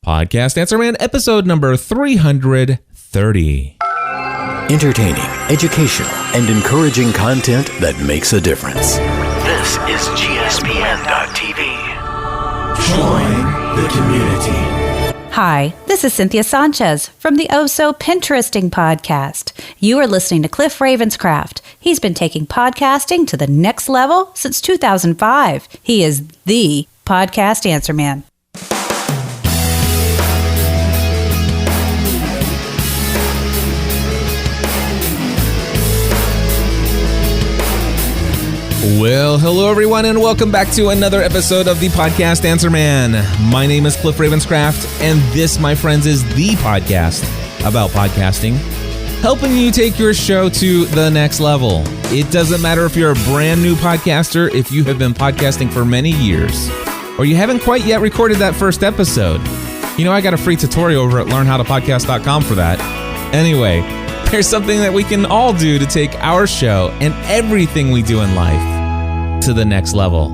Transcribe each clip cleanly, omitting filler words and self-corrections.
Podcast Answer Man, episode number 330. Entertaining, educational, and encouraging content that makes a difference. This is GSPN.TV. Join the community. Hi, this is Cynthia Sanchez from the Oh So Pinteresting podcast. You are listening to Cliff Ravenscraft. He's been taking podcasting to the next level since 2005. He is the Podcast Answer Man. Well, hello everyone, and welcome back to another episode of the Podcast Answer Man. My name is Cliff Ravenscraft, and this, my friends, is the podcast about podcasting, helping you take your show to the next level. It doesn't matter if you're a brand new podcaster, if you have been podcasting for many years, or you haven't quite yet recorded that first episode. You know, I got a free tutorial over at learnhowtopodcast.com for that. Anyway, there's something that we can all do to take our show and everything we do in life to the next level.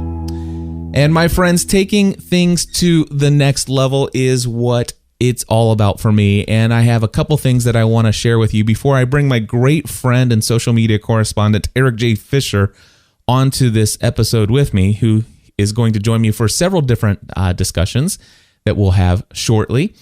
And my friends, taking things to the next level is what it's all about for me. And I have a couple things that I want to share with you before I bring my great friend and social media correspondent, Eric J. Fisher, onto this episode with me, who is going to join me for several different discussions that we'll have shortly.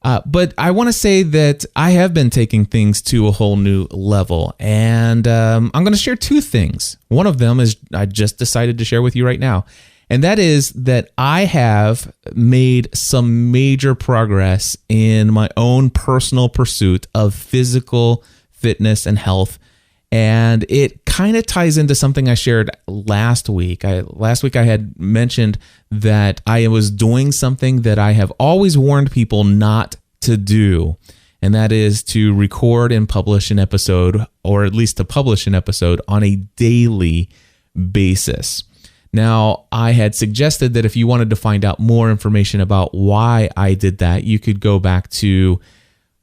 But I want to say that I have been taking things to a whole new level, and I'm going to share two things. One of them is I just decided to share with you right now, and that is that I have made some major progress in my own personal pursuit of physical fitness and health, and it kind of ties into something I shared last week. Last week I had mentioned that I was doing something that I have always warned people not to do, and that is to record and publish an episode, or at least to publish an episode on a daily basis. Now, I had suggested that if you wanted to find out more information about why I did that, you could go back to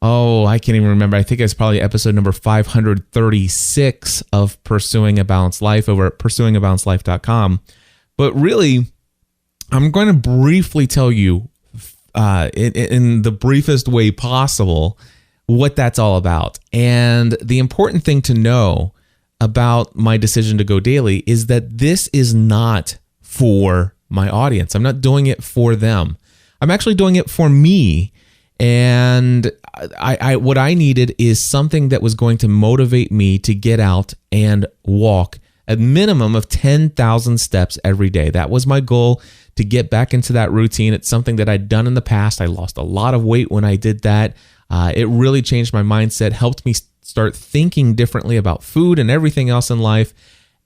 I can't even remember. I think it's probably episode number 536 of Pursuing a Balanced Life over at pursuingabalancedlife.com. But really, I'm going to briefly tell you in the briefest way possible what that's all about. And the important thing to know about my decision to go daily is that this is not for my audience. I'm not doing it for them. I'm actually doing it for me. And I what I needed is something that was going to motivate me to get out and walk a minimum of 10,000 steps every day. That was my goal, to get back into that routine. It's something that I'd done in the past. I lost a lot of weight when I did that. It really changed my mindset, helped me start thinking differently about food and everything else in life.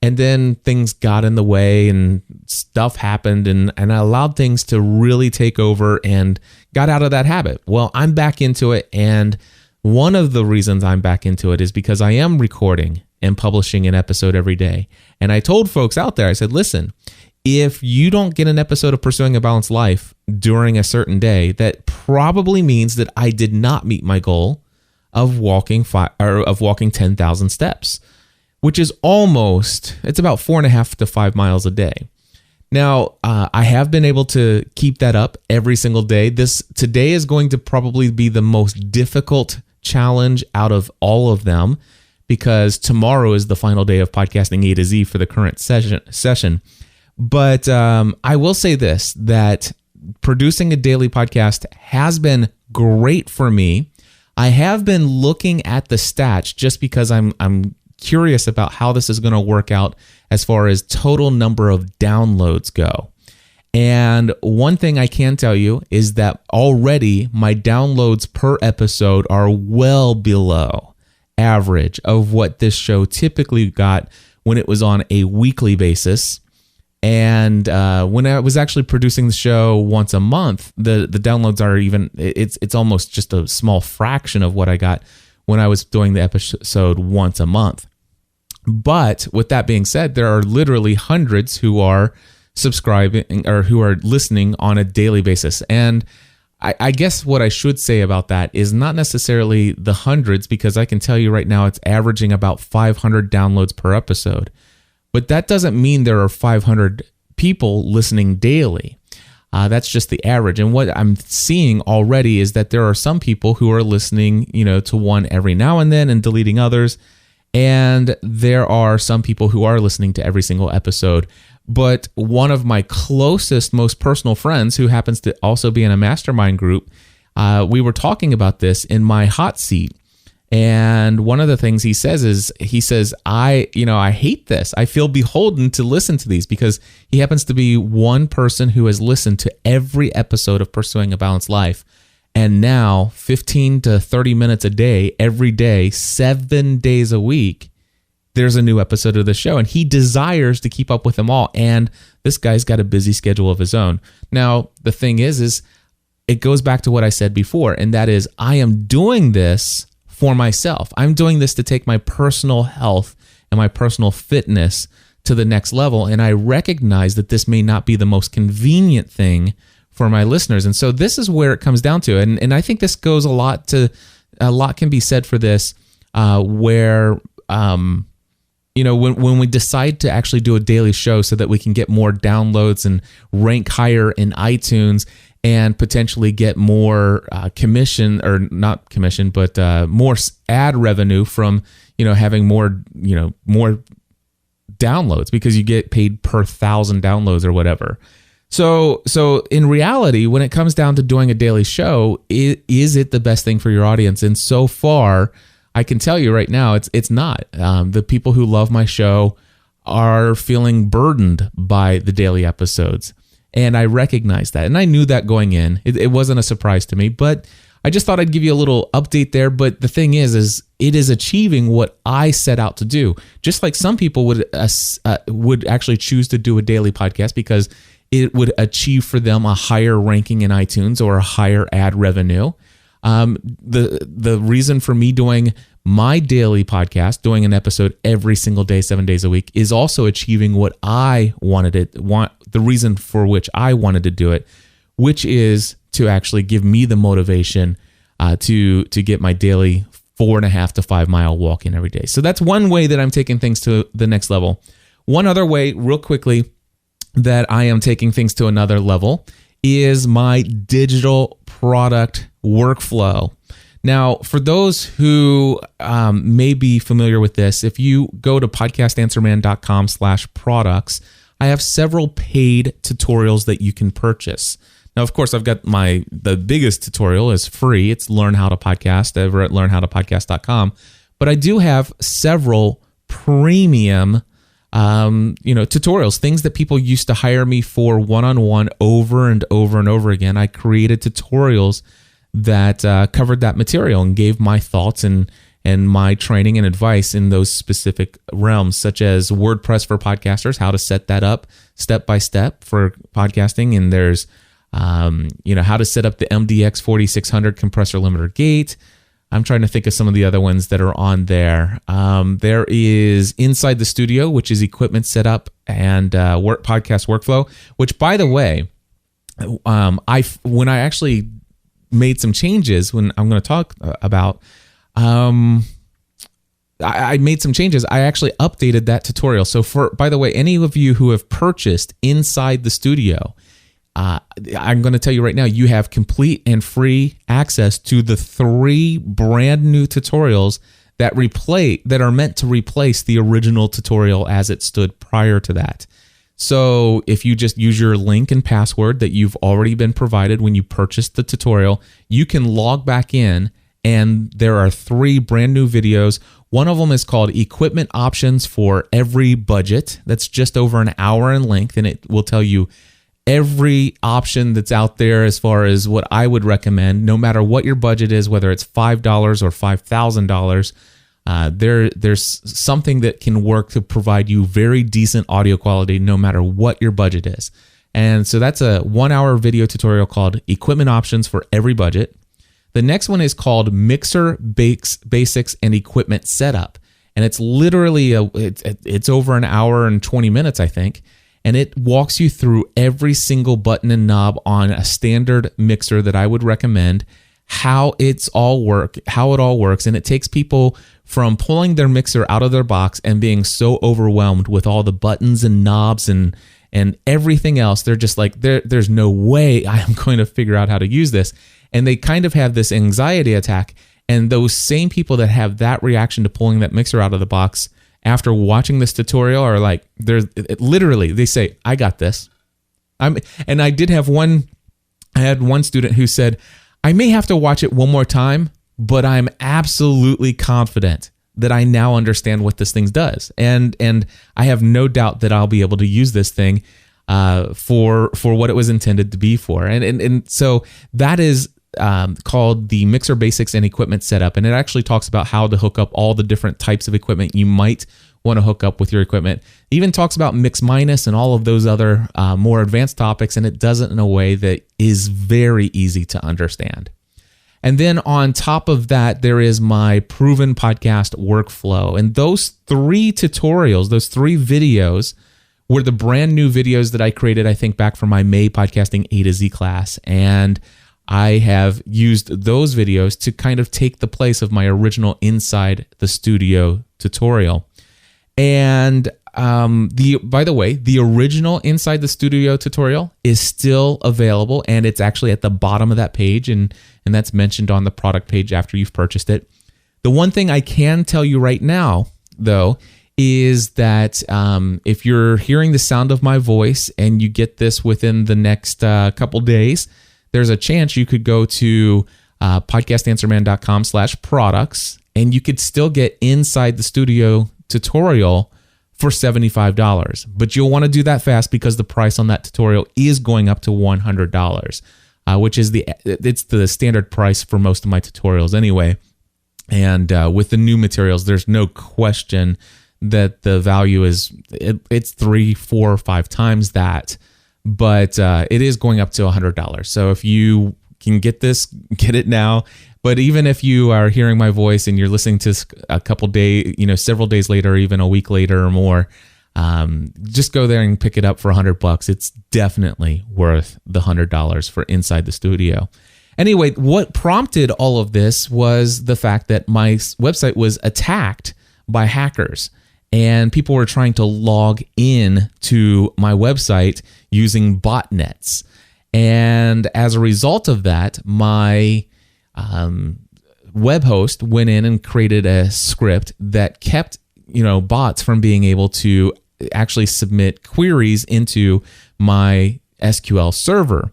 And then things got in the way and stuff happened, and I allowed things to really take over and got out of that habit. Well, I'm back into it, and one of the reasons I'm back into it is because I am recording and publishing an episode every day. And I told folks out there, I said, listen, if you don't get an episode of Pursuing a Balanced Life during a certain day, that probably means that I did not meet my goal of walking 10,000 steps. Which is it's about 4.5 to 5 miles a day. Now, I have been able to keep that up every single day. Today is going to probably be the most difficult challenge out of all of them, because tomorrow is the final day of podcasting A to Z for the current session. But I will say this, that producing a daily podcast has been great for me. I have been looking at the stats just because I'm curious about how this is going to work out as far as total number of downloads go. And one thing I can tell you is that already my downloads per episode are well below average of what this show typically got when it was on a weekly basis. And when I was actually producing the show once a month, the downloads are it's almost just a small fraction of what I got when I was doing the episode once a month. But with that being said, there are literally hundreds who are subscribing or who are listening on a daily basis. And I guess what I should say about that is not necessarily the hundreds, because I can tell you right now it's averaging about 500 downloads per episode. But that doesn't mean there are 500 people listening daily. That's just the average. And what I'm seeing already is that there are some people who are listening, to one every now and then and deleting others. And there are some people who are listening to every single episode. But one of my closest, most personal friends, who happens to also be in a mastermind group, we were talking about this in my hot seat. And one of the things he says, I hate this. I feel beholden to listen to these, because he happens to be one person who has listened to every episode of Pursuing a Balanced Life. And now 15 to 30 minutes a day, every day, 7 days a week, there's a new episode of the show. And he desires to keep up with them all. And this guy's got a busy schedule of his own. Now, the thing is it goes back to what I said before. And that is, I am doing this for myself. I'm doing this to take my personal health and my personal fitness to the next level. And I recognize that this may not be the most convenient thing for my listeners. And so this is where it comes down to. And I think this goes a lot can be said for this, where, when we decide to actually do a daily show so that we can get more downloads and rank higher in iTunes and potentially get more commission, or not commission, but more ad revenue from, having more downloads, because you get paid per 1,000 downloads or whatever. So in reality, when it comes down to doing a daily show, is it the best thing for your audience? And so far, I can tell you right now, it's not. The people who love my show are feeling burdened by the daily episodes. And I recognize that. And I knew that going in. It wasn't a surprise to me, but I just thought I'd give you a little update there. But the thing is it is achieving what I set out to do. Just like some people would actually choose to do a daily podcast because it would achieve for them a higher ranking in iTunes or a higher ad revenue. The reason for me doing my daily podcast, doing an episode every single day, 7 days a week, is also achieving what I the reason for which I wanted to do it, which is to actually give me the motivation to get my daily 4.5 to 5 mile walk in every day. So that's one way that I'm taking things to the next level. One other way, real quickly, that I am taking things to another level is my digital product workflow. Now, for those who may be familiar with this, if you go to podcastanswerman.com/products, I have several paid tutorials that you can purchase. Now, of course, I've got the biggest tutorial is free. It's Learn How to Podcast over at learnhowtopodcast.com. But I do have several premium tutorials, things that people used to hire me for one-on-one over and over and over again. I created tutorials that covered that material and gave my thoughts and my training and advice in those specific realms, such as WordPress for podcasters, how to set that up step by step for podcasting. And there's, how to set up the MDX 4600 compressor limiter gate. I'm trying to think of some of the other ones that are on there. There is Inside the Studio, which is equipment setup and podcast workflow, which, by the way, when I actually made some changes, when I'm going to talk about, I made some changes. I actually updated that tutorial. So by the way, any of you who have purchased Inside the Studio, I'm going to tell you right now, you have complete and free access to the 3 brand new tutorials that are meant to replace the original tutorial as it stood prior to that. So if you just use your link and password that you've already been provided when you purchased the tutorial, you can log back in, and there are 3 brand new videos. One of them is called Equipment Options for Every Budget. That's just over an hour in length, and it will tell you every option that's out there as far as what I would recommend, no matter what your budget is, whether it's $5 or $5,000. There's something that can work to provide you very decent audio quality no matter what your budget is. And so that's a 1-hour video tutorial called Equipment Options for Every Budget. The next one is called Mixer Basics and Equipment Setup. And it's literally, it's over an hour and 20 minutes, I think. And it walks you through every single button and knob on a standard mixer that I would recommend, how it all works. And it takes people from pulling their mixer out of their box and being so overwhelmed with all the buttons and knobs and and everything else. They're just like, there's no way I am going to figure out how to use this. And they kind of have this anxiety attack. And those same people that have that reaction to pulling that mixer out of the box after watching this tutorial are like, literally, they say, I got this. And I had one student who said, I may have to watch it one more time, but I'm absolutely confident that I now understand what this thing does. And I have no doubt that I'll be able to use this thing for what it was intended to be for. And so that is called the Mixer Basics and Equipment Setup. And it actually talks about how to hook up all the different types of equipment you might want to hook up with your equipment. It even talks about mix minus and all of those other more advanced topics, and it does it in a way that is very easy to understand. And then on top of that, there is my proven podcast workflow. And those 3 tutorials, those 3 videos were the brand new videos that I created, I think, back from my May Podcasting A to Z class. And I have used those videos to kind of take the place of my original Inside the Studio tutorial. And by the way, the original Inside the Studio tutorial is still available, and it's actually at the bottom of that page, and that's mentioned on the product page after you've purchased it. The one thing I can tell you right now, though, is that if you're hearing the sound of my voice and you get this within the next couple days, there's a chance you could go to podcastanswerman.com/products, and you could still get Inside the Studio tutorial for $75. But you'll want to do that fast because the price on that tutorial is going up to $100, which is it's the standard price for most of my tutorials anyway. And with the new materials, there's no question that the value is it's 3, 4, 5 times that. But it is going up to $100. So if you can get this, get it now. But even if you are hearing my voice and you're listening to a couple days, several days later, or even a week later or more, just go there and pick it up for $100. It's definitely worth the $100 for Inside the Studio. Anyway, what prompted all of this was the fact that my website was attacked by hackers. And people were trying to log in to my website using botnets. And as a result of that, my web host went in and created a script that kept, bots from being able to actually submit queries into my SQL server.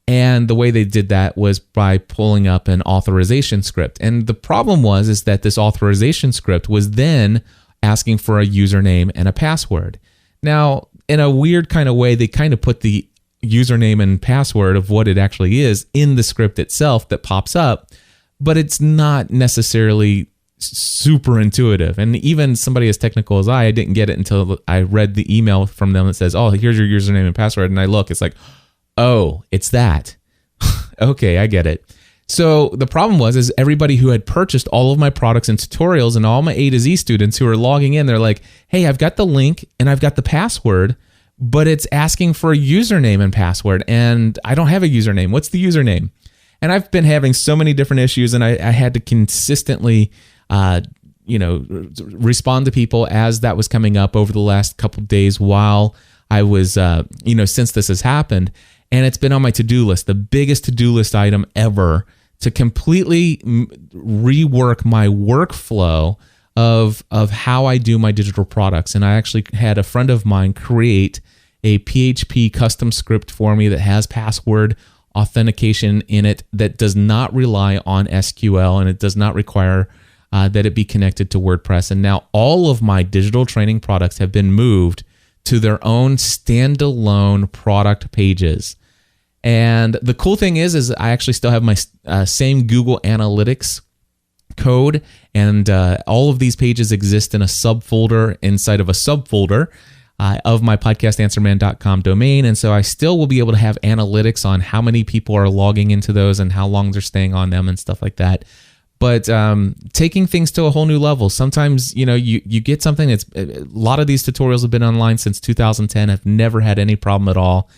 And the way they did that was by pulling up an authorization script. And the problem is that this authorization script was then asking for a username and a password. Now, in a weird kind of way, they kind of put the username and password of what it actually is in the script itself that pops up, but it's not necessarily super intuitive. And even somebody as technical as I didn't get it until I read the email from them that says, oh, here's your username and password. And I look, it's like, oh, it's that. Okay, I get it. So the problem is everybody who had purchased all of my products and tutorials and all my A to Z students who are logging in, they're like, hey, I've got the link and I've got the password, but it's asking for a username and password, and I don't have a username. What's the username? And I've been having so many different issues, and I had to consistently, respond to people as that was coming up over the last couple of days while I was, since this has happened. And it's been on my to-do list, the biggest to-do list item ever, to completely rework my workflow of how I do my digital products. And I actually had a friend of mine create a PHP custom script for me that has password authentication in it that does not rely on SQL, and it does not require that it be connected to WordPress. And now all of my digital training products have been moved to their own standalone product pages. And the cool thing is I actually still have my same Google Analytics code, and all of these pages exist in a subfolder inside of a subfolder of my podcastanswerman.com domain. And so I still will be able to have analytics on how many people are logging into those and how long they're staying on them and stuff like that. But taking things to a whole new level. Sometimes, you get something that's, a lot of these tutorials have been online since 2010. I've never had any problem at all.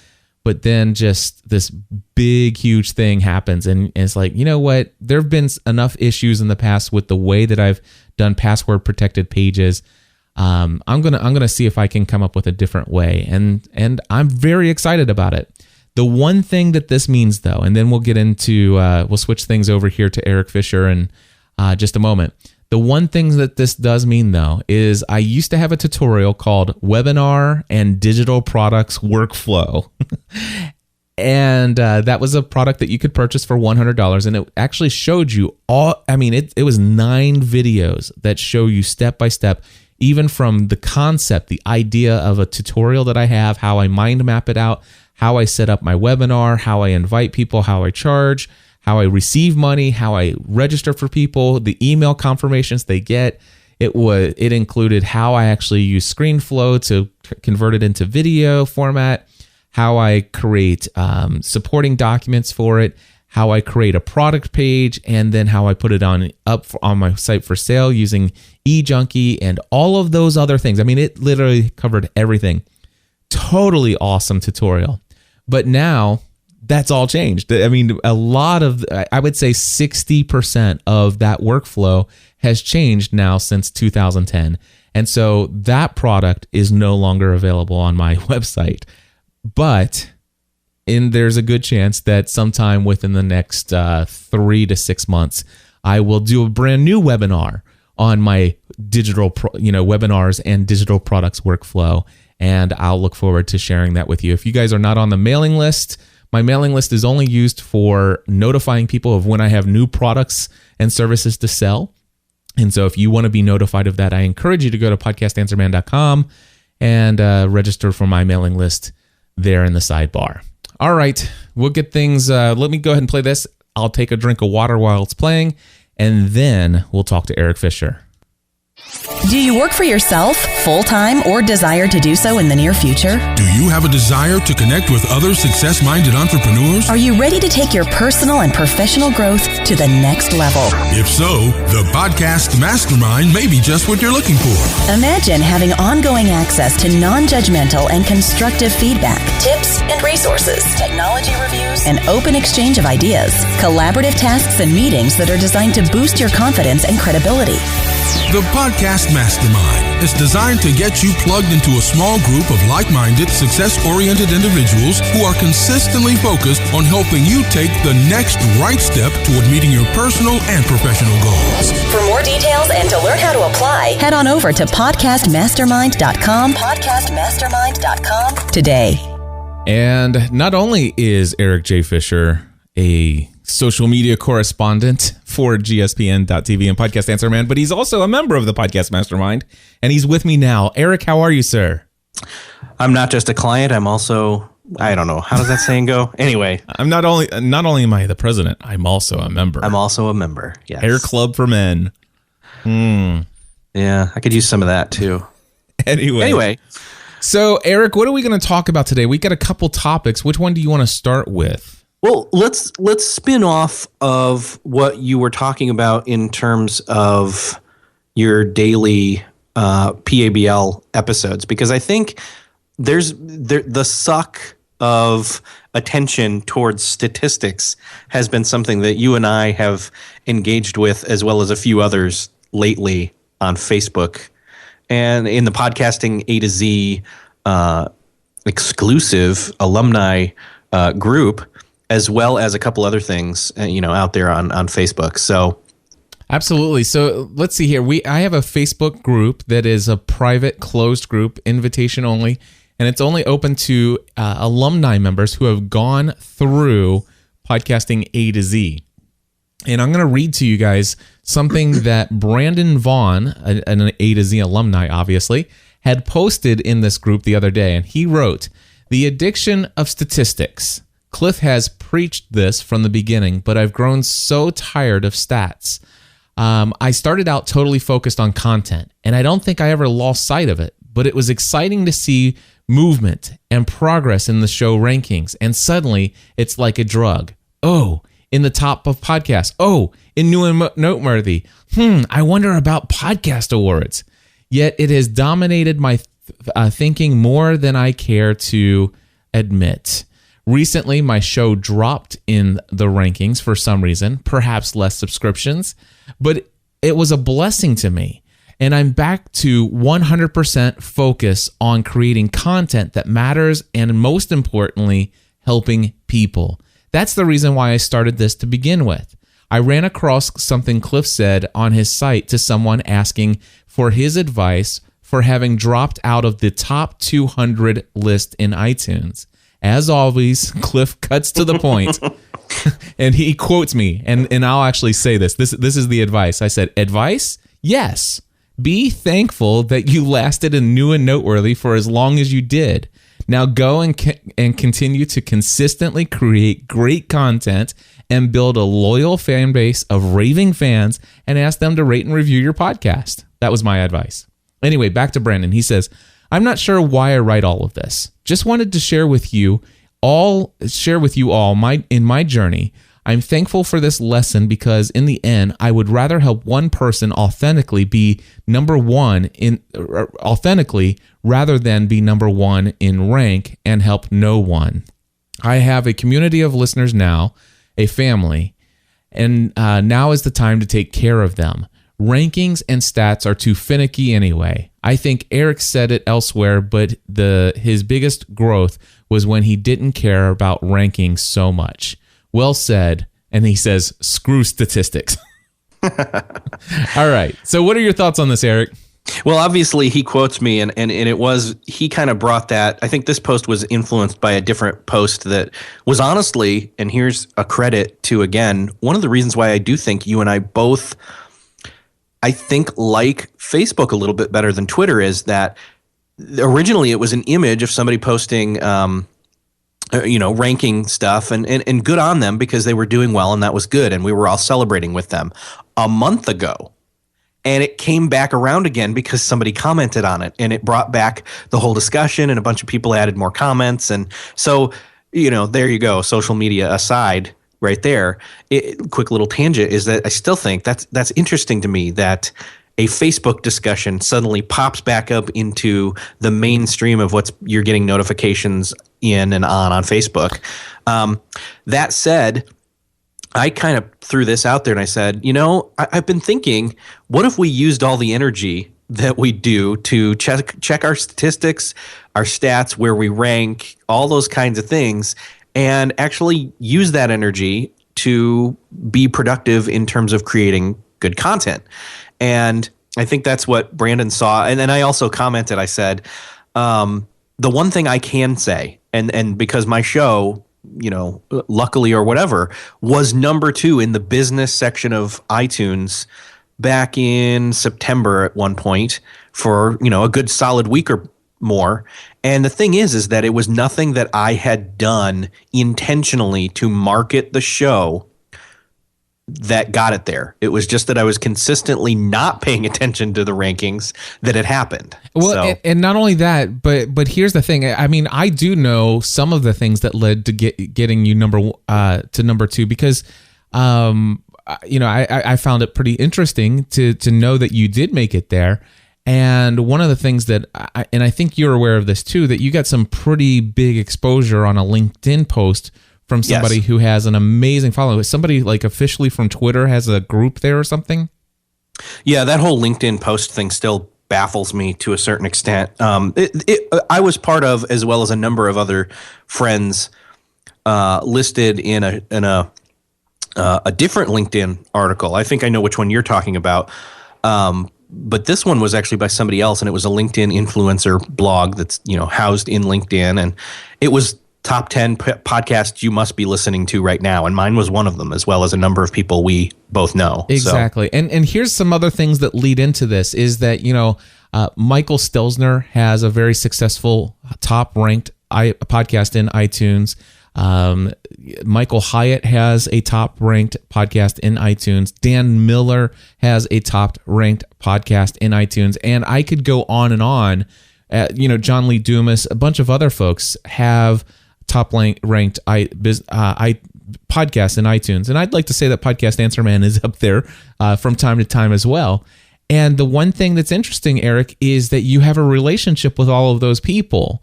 But then just this big, huge thing happens. And it's like, you know what? There have been enough issues in the past with the way that I've done password protected pages. I'm gonna see if I can come up with a different way, and I'm very excited about it. The one thing that this means, though, and then we'll get into we'll switch things over here to Eric Fisher in just a moment. The one thing that this does mean, though, is I used to have a tutorial called Webinar and Digital Products Workflow. And that was a product that you could purchase for $100. And it actually showed you it was 9 videos that show you step by step, even from the concept, the idea of a tutorial that I have, how I mind map it out, how I set up my webinar, how I invite people, how I charge, how I receive money, how I register for people, the email confirmations they get. It included how I actually use ScreenFlow to convert it into video format, how I create supporting documents for it, how I create a product page, and then how I put it on my site for sale using eJunkie and all of those other things. I mean, it literally covered everything. Totally awesome tutorial. But now that's all changed. I mean, a lot of, I would say 60% of that workflow has changed now since 2010. And so that product is no longer available on my website. But there's a good chance that sometime within the next 3 to 6 months, I will do a brand new webinar on my digital, webinars and digital products workflow. And I'll look forward to sharing that with you. If you guys are not on the mailing list, my mailing list is only used for notifying people of when I have new products and services to sell. And so if you want to be notified of that, I encourage you to go to podcastanswerman.com and register for my mailing list there in the sidebar. All right, we'll get things. Let me go ahead and play this. I'll take a drink of water while it's playing, and then we'll talk to Eric Fisher. Do you work for yourself, full-time, or desire to do so in the near future? Do you have a desire to connect with other success-minded entrepreneurs? Are you ready to take your personal and professional growth to the next level? If so, the Podcast Mastermind may be just what you're looking for. Imagine having ongoing access to non-judgmental and constructive feedback, tips and resources, technology reviews, and open exchange of ideas, collaborative tasks and meetings that are designed to boost your confidence and credibility. The Podcast Mastermind is designed to get you plugged into a small group of like-minded, success-oriented individuals who are consistently focused on helping you take the next right step toward meeting your personal and professional goals. For more details and to learn how to apply, head on over to podcastmastermind.com, podcastmastermind.com today. And not only is Eric J. Fisher a social media correspondent for GSPN.TV and Podcast Answer Man, but he's also a member of the Podcast Mastermind, and he's with me now. Eric, how are you, sir? I'm not just a client. I'm also, I don't know. How does that saying go? Anyway. I'm not only am I the president, I'm also a member. I'm also a member, yes. Hair Club for Men. Yeah, I could use some of that, too. Anyway. So, Eric, what are we going to talk about today? We got a couple topics. Which one do you want to start with? Well, let's spin off of what you were talking about in terms of your daily PABL episodes, because I think there's the suck of attention towards statistics has been something that you and I have engaged with, as well as a few others lately on Facebook and in the Podcasting A to Z exclusive alumni group, as well as a couple other things, out there on Facebook. So, absolutely. So let's see here. I have a Facebook group that is a private, closed group, invitation only, and it's only open to alumni members who have gone through Podcasting A to Z. And I'm going to read to you guys something that Brandon Vaughn, an A to Z alumni, obviously, had posted in this group the other day. And he wrote, "The addiction of statistics. Cliff has preached this from the beginning, but I've grown so tired of stats. I started out totally focused on content, and I don't think I ever lost sight of it, but it was exciting to see movement and progress in the show rankings, and suddenly it's like a drug. Oh, in the top of podcasts. Oh, in new and noteworthy. I wonder about podcast awards. Yet it has dominated my thinking more than I care to admit. Recently, my show dropped in the rankings for some reason, perhaps less subscriptions, but it was a blessing to me. And I'm back to 100% focus on creating content that matters and, most importantly, helping people. That's the reason why I started this to begin with. I ran across something Cliff said on his site to someone asking for his advice for having dropped out of the top 200 list in iTunes. As always, Cliff cuts to the point and he quotes me, and I'll actually say this. This is the advice. I said, advice? Yes. Be thankful that you lasted and new and noteworthy for as long as you did. Now go and continue to consistently create great content and build a loyal fan base of raving fans and ask them to rate and review your podcast. That was my advice. Anyway, back to Brandon. He says, I'm not sure why I write all of this. Just wanted to share with you all in my journey. I'm thankful for this lesson because in the end, I would rather help one person authentically be number one authentically rather than be number one in rank and help no one. I have a community of listeners now, a family, and now is the time to take care of them. Rankings and stats are too finicky anyway. I think Eric said it elsewhere, but his biggest growth was when he didn't care about rankings so much. Well said. And he says, screw statistics. All right. So what are your thoughts on this, Eric? Well, obviously he quotes me and he kind of brought that. I think this post was influenced by a different post that was honestly, and here's a credit to, again, one of the reasons why I do think you and I both, I think, like Facebook a little bit better than Twitter is that originally it was an image of somebody posting, ranking stuff and good on them because they were doing well and that was good. And we were all celebrating with them a month ago. And it came back around again because somebody commented on it and it brought back the whole discussion and a bunch of people added more comments. And so, there you go. Social media aside right there, quick little tangent is that I still think that's interesting to me that a Facebook discussion suddenly pops back up into the mainstream of you're getting notifications in and on Facebook. That said, I kind of threw this out there and I said, I've been thinking, what if we used all the energy that we do to check our statistics, our stats, where we rank, all those kinds of things, and actually use that energy to be productive in terms of creating good content. And I think that's what Brandon saw. And then I also commented, I said, the one thing I can say, and because my show, luckily or whatever, was number 2 in the business section of iTunes back in September at one point for, a good solid week or more. And the thing is that it was nothing that I had done intentionally to market the show that got it there. It was just that I was consistently not paying attention to the rankings that had happened. Well, and not only that, but here's the thing. I mean, I do know some of the things that led to getting you to number 2 because, I found it pretty interesting to know that you did make it there. And one of the things that, I think you're aware of this too, that you got some pretty big exposure on a LinkedIn post from somebody who has an amazing following. Somebody like officially from Twitter has a group there or something? Yeah, that whole LinkedIn post thing still baffles me to a certain extent. I was part of, as well as a number of other friends, listed in a different LinkedIn article. I think I know which one you're talking about. But this one was actually by somebody else, and it was a LinkedIn influencer blog that's housed in LinkedIn, and it was top 10 podcasts you must be listening to right now. And mine was one of them, as well as a number of people we both know. Exactly. So. And here's some other things that lead into this is that, Michael Stelzner has a very successful top ranked podcast in iTunes. Michael Hyatt has a top ranked podcast in iTunes. Dan Miller has a top ranked podcast in iTunes. And I could go on and on. John Lee Dumas, a bunch of other folks have top ranked podcasts in iTunes. And I'd like to say that Podcast Answer Man is up there from time to time as well. And the one thing that's interesting, Eric, is that you have a relationship with all of those people.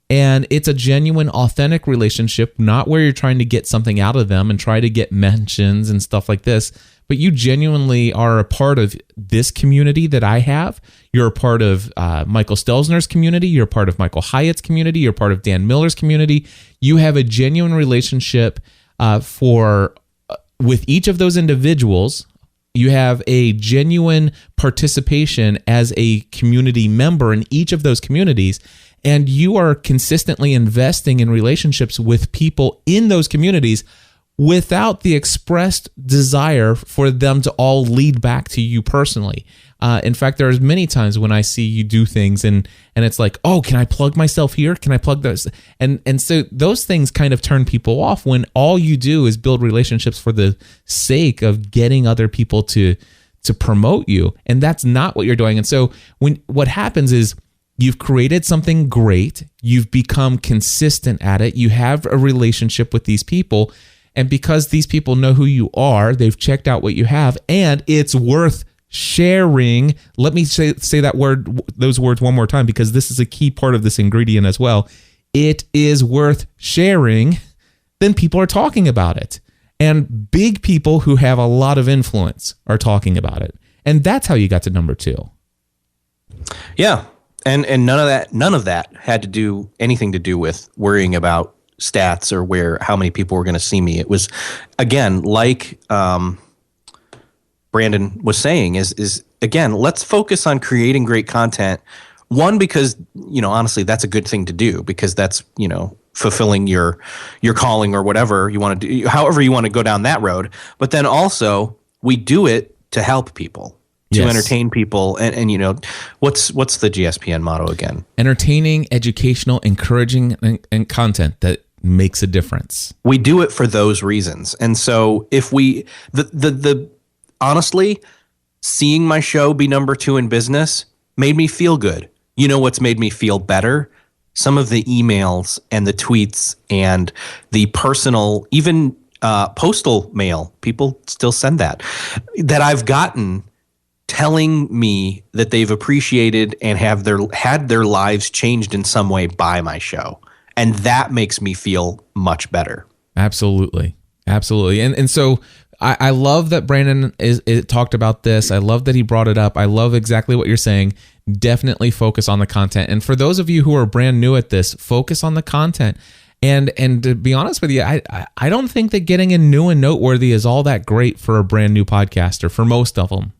And it's a genuine, authentic relationship, not where you're trying to get something out of them and try to get mentions and stuff like this, but you genuinely are a part of this community that I have. You're a part of Michael Stelzner's community. You're a part of Michael Hyatt's community. You're a part of Dan Miller's community. You have a genuine relationship with each of those individuals. You have a genuine participation as a community member in each of those communities, and you are consistently investing in relationships with people in those communities without the expressed desire for them to all lead back to you personally. In fact, there's many times when I see you do things and it's like, oh, can I plug myself here? Can I plug those? And so those things kind of turn people off when all you do is build relationships for the sake of getting other people to promote you. And that's not what you're doing. And so what happens is you've created something great. You've become consistent at it. You have a relationship with these people. And because these people know who you are, they've checked out what you have, and it's worth sharing. Let me say those words one more time, because this is a key part of this ingredient as well. It is worth sharing. Then people are talking about it, and big people who have a lot of influence are talking about it, and that's how you got to number 2. Yeah, and none of that had to do anything to do with worrying about stats or how many people were going to see me. It was, again, like Brandon was saying, is again, let's focus on creating great content. One, because, honestly, that's a good thing to do, because that's, fulfilling your calling or whatever you want to do, however you want to go down that road. But then also we do it to help people, to entertain people. And what's the GSPN motto again? Entertaining, educational, encouraging, and content that makes a difference. We do it for those reasons. And so if we, honestly, seeing my show be number 2 in business made me feel good. You know what's made me feel better? Some of the emails and the tweets and the personal, even postal mail, people still send that I've gotten, telling me that they've appreciated and had their lives changed in some way by my show. And that makes me feel much better. Absolutely. And so I love that Brandon talked about this. I love that he brought it up. I love exactly what you're saying. Definitely focus on the content. And for those of you who are brand new at this, focus on the content. And to be honest with you, I don't think that getting in new and noteworthy is all that great for a brand new podcaster, for most of them.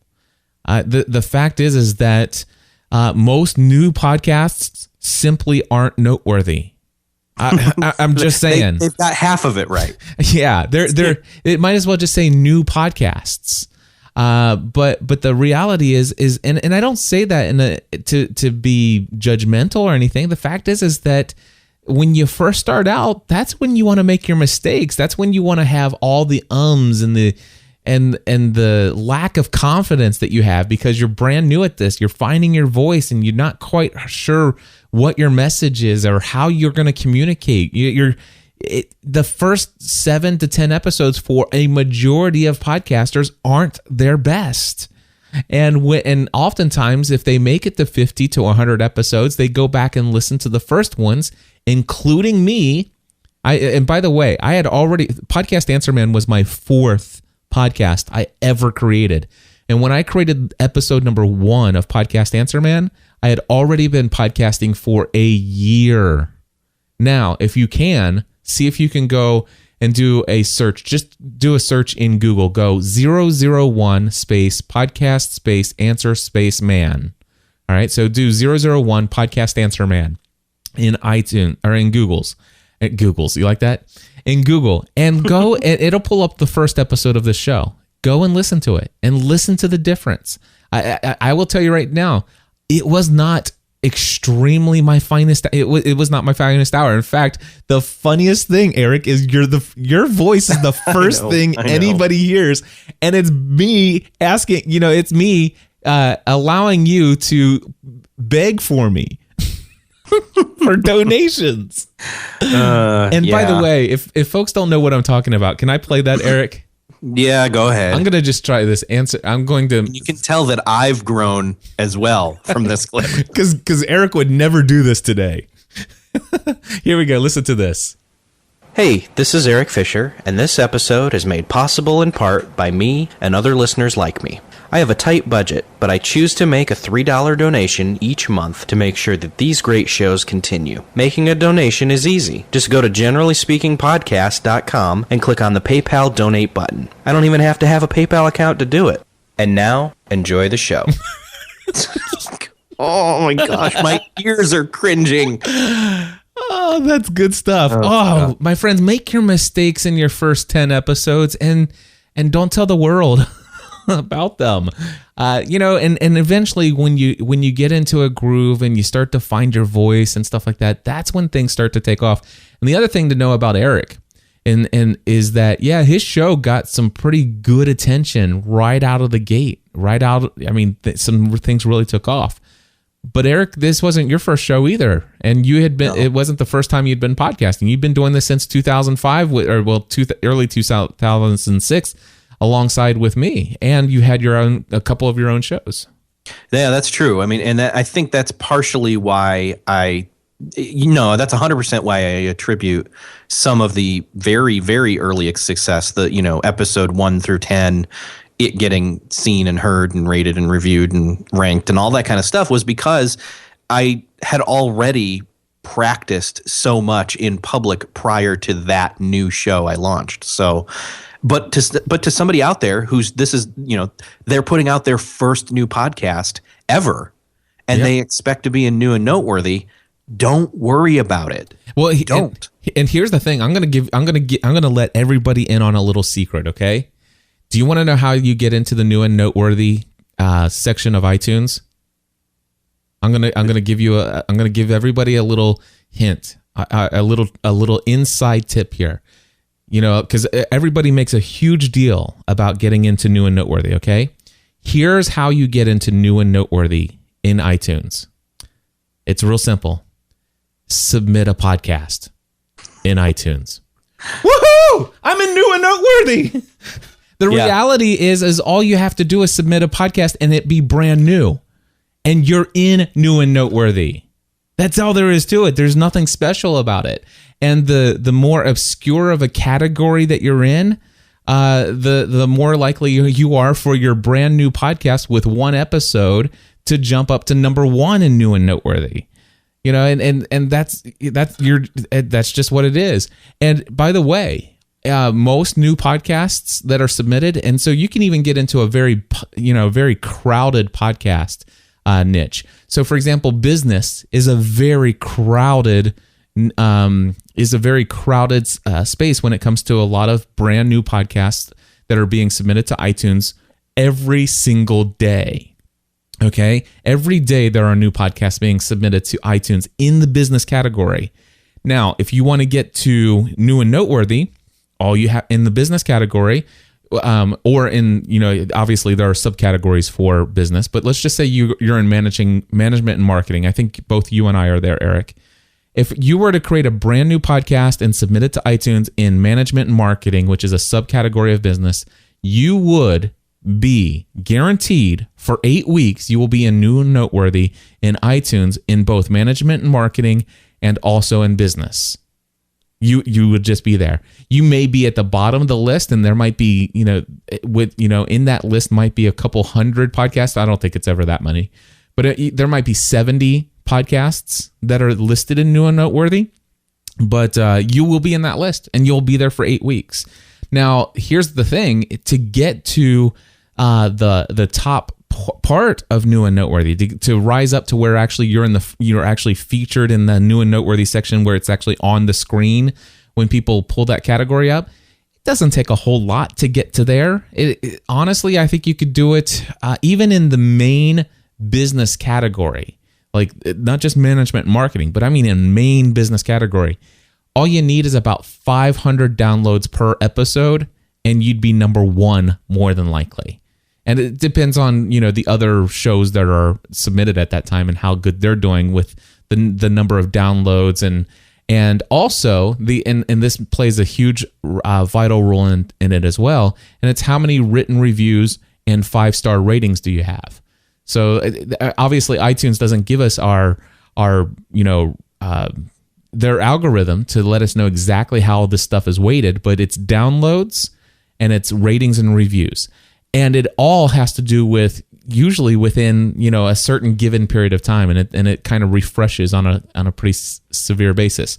The fact is that most new podcasts simply aren't noteworthy. I'm just saying they've got half of it right. Yeah, it might as well just say new podcasts. But the reality is and I don't say that to be judgmental or anything. The fact is that when you first start out, that's when you want to make your mistakes. That's when you want to have all the ums and the lack of confidence that you have, because you're brand new at this. You're finding your voice and you're not quite sure what your message is or how you're going to communicate. The first 7 to 10 episodes for a majority of podcasters aren't their best. And oftentimes, if they make it to 50 to 100 episodes, they go back and listen to the first ones, including me. And by the way, I had already, Podcast Answer Man was my 4th podcast I ever created. And when I created episode number 1 of Podcast Answer Man, I had already been podcasting for a year. Now, if you can, see if you can go and do a search. Just do a search in Google. Go 001 space podcast space answer space man. All right, so do 001 Podcast Answer Man in iTunes or in Google's. You like that? In Google, and go, and it'll pull up the first episode of this show. Go and listen to it and listen to the difference. I will tell you right now, it was not extremely my finest. It was not my finest hour. In fact, the funniest thing, Eric, is your voice is the first thing anybody hears, and it's me asking. It's me allowing you to beg for me. For donations. By the way, if folks don't know what I'm talking about, can I play that, Eric? Yeah, go ahead. I'm going to just try this answer. You can tell that I've grown as well from this clip. Because Eric would never do this today. Here we go. Listen to this. Hey, this is Eric Fisher, and this episode is made possible in part by me and other listeners like me. I have a tight budget, but I choose to make a $3 donation each month to make sure that these great shows continue. Making a donation is easy. Just go to generallyspeakingpodcast.com and click on the PayPal donate button. I don't even have to have a PayPal account to do it. And now, enjoy the show. Oh my gosh, my ears are cringing. Oh, that's good stuff. Oh, my friends, make your mistakes in your first 10 episodes and don't tell the world about them. And eventually when you get into a groove and you start to find your voice and stuff like that, that's when things start to take off. And the other thing to know about Eric and is that, yeah, his show got some pretty good attention right out of the gate. Some things really took off. But Eric, this wasn't your first show either, and you had been. No. It wasn't the first time you'd been podcasting. You've been doing this since 2005, early 2006, alongside with me, and you had a couple of your own shows. Yeah, that's true. I mean, and I think that's partially why that's 100% why I attribute some of the very, very early success, episode 1 through 10. It getting seen and heard and rated and reviewed and ranked and all that kind of stuff was because I had already practiced so much in public prior to that new show I launched. So, but to somebody out there they're putting out their first new podcast ever, and they expect to be new and noteworthy. Don't worry about it. Well, don't. And here's the thing: I'm gonna let everybody in on a little secret. Okay. Do you want to know how you get into the new and noteworthy section of iTunes? I'm gonna give everybody a little hint, a little inside tip here. Because everybody makes a huge deal about getting into new and noteworthy. Okay, here's how you get into new and noteworthy in iTunes. It's real simple. Submit a podcast in iTunes. Woohoo! I'm in new and noteworthy. The reality is all you have to do is submit a podcast and it be brand new. And you're in new and noteworthy. That's all there is to it. There's nothing special about it. And the more obscure of a category that you're in, the more likely you are for your brand new podcast with one episode to jump up to number 1 in new and noteworthy. And that's just what it is. And by the way, most new podcasts that are submitted, and so you can even get into a very crowded podcast niche. So, for example, business is a very crowded space when it comes to a lot of brand new podcasts that are being submitted to iTunes every single day. Okay, every day there are new podcasts being submitted to iTunes in the business category. Now, if you want to get to new and noteworthy, all you have in the business category, or in, obviously there are subcategories for business, but let's just say you're in management and marketing. I think both you and I are there, Eric. If you were to create a brand new podcast and submit it to iTunes in management and marketing, which is a subcategory of business, you would be guaranteed for 8 weeks, you will be in new and noteworthy in iTunes in both management and marketing and also in business. You would just be there. You may be at the bottom of the list, and there might be, in that list might be a couple hundred podcasts. I don't think it's ever that many, but there might be 70 podcasts that are listed in new and noteworthy, but you will be in that list, and you'll be there for 8 weeks. Now, here's the thing: to get to the top part of new and noteworthy, to rise up to where actually you're actually featured in the new and noteworthy section where it's actually on the screen when people pull that category up, it doesn't take a whole lot to get to there. Honestly, I think you could do it even in the main business category, like not just management and marketing, but I mean in main business category. All you need is about 500 downloads per episode, and you'd be number 1 more than likely. And it depends on, the other shows that are submitted at that time and how good they're doing with the number of downloads and also and this plays a huge vital role in it as well. And it's how many written reviews and 5-star ratings do you have? So obviously iTunes doesn't give us our their algorithm to let us know exactly how this stuff is weighted, but it's downloads and it's ratings and reviews. And it all has to do with usually within, a certain given period of time, and it kind of refreshes on a pretty severe basis.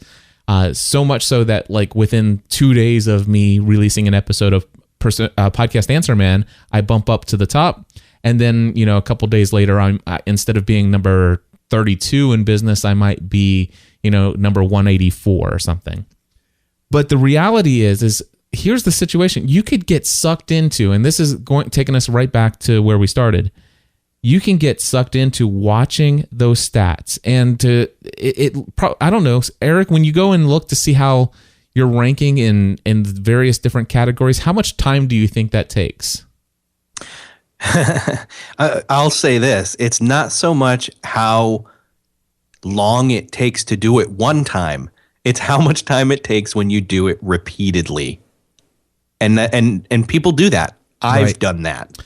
So much so that like within 2 days of me releasing an episode of Podcast Answer Man, I bump up to the top, and then a couple days later, I'm instead of being number 32 in business, I might be number 184 or something. But the reality is here's the situation. You could get sucked into, and this is taking us right back to where we started. You can get sucked into watching those stats, and I don't know, Eric, when you go and look to see how you're ranking in various different categories, how much time do you think that takes? I'll say this. It's not so much how long it takes to do it one time. It's how much time it takes when you do it repeatedly. And people do that. I've done that.